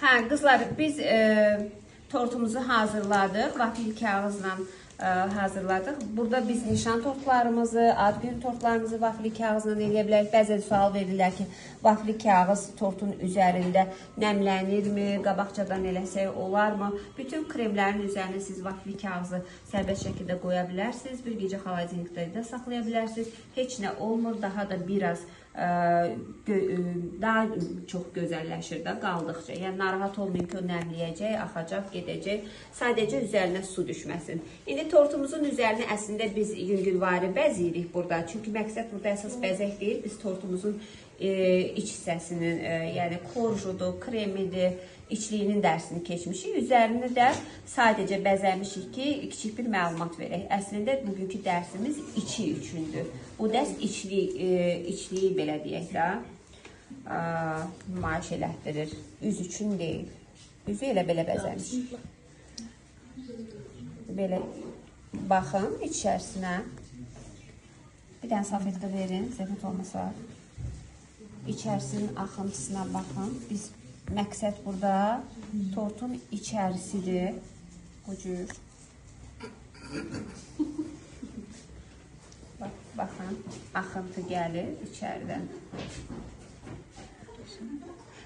Hə, qızlar, biz tortumuzu hazırladıq. Vafil kağızla hazırladıq. Burada biz nişan tortlarımızı, ad gün tortlarımızı vafil kağızla eləyə bilərik. Bəzən sual verirlər ki, vafil kağız tortun üzərində nəmlənirmi, qabaqcadan eləsək olarmı? Bütün kremlərin üzərinə siz vafil kağızı sərbəst şəkildə qoya bilərsiniz. Bir gecə xaladenikdə də saxlaya bilərsiniz. Heç nə olmur, daha da biraz daha çox gözəlləşir də qaldıqca. Yəni narahat olmayın ki, o nəmləyəcək, axacaq, gedəcək. Sadəcə üzərinə su düşməsin. İndi tortumuzun üzərini əslində biz yüngülvari bəziyirik burada. Çünki məqsəd burada əsas bəzək deyil. Biz tortumuzun iç hissəsinin, yəni korjudur, kremidir, içliyinin dərsini keçmişik. Üzərini də sadəcə bəzəmişik ki, kiçik bir məlumat verək. Əslində bugünkü dərsimiz içi üçündür. Bu dərs içliyi belə deyək də nümayiş elətdirir. Üz üçün deyil. Üzü elə belə bəzəmiş. Belə baxın içərisinə. Bir dənə salfetka verin, zəhmət olmasa. İçərisinin axıntısına baxın. Biz məqsəd burada tortun içərisidir. Bu cür. Baxın, axıntı gəlir içəridən.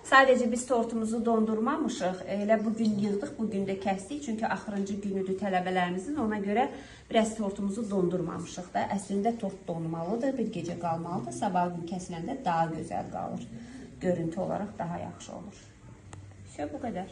Sadəcə biz tortumuzu dondurmamışıq. Elə bugün yığdıq, bugün də kəsdik. Çünki axırıncı günüdür tələbələrimizin. Ona görə biraz tortumuzu dondurmamışıq da. Əslində tort donmalıdır, bir gecə qalmalıdır. Sabah gün kəsiləndə daha gözəl qalır. Görüntü olaraq daha yaxşı olur. Bu qədər.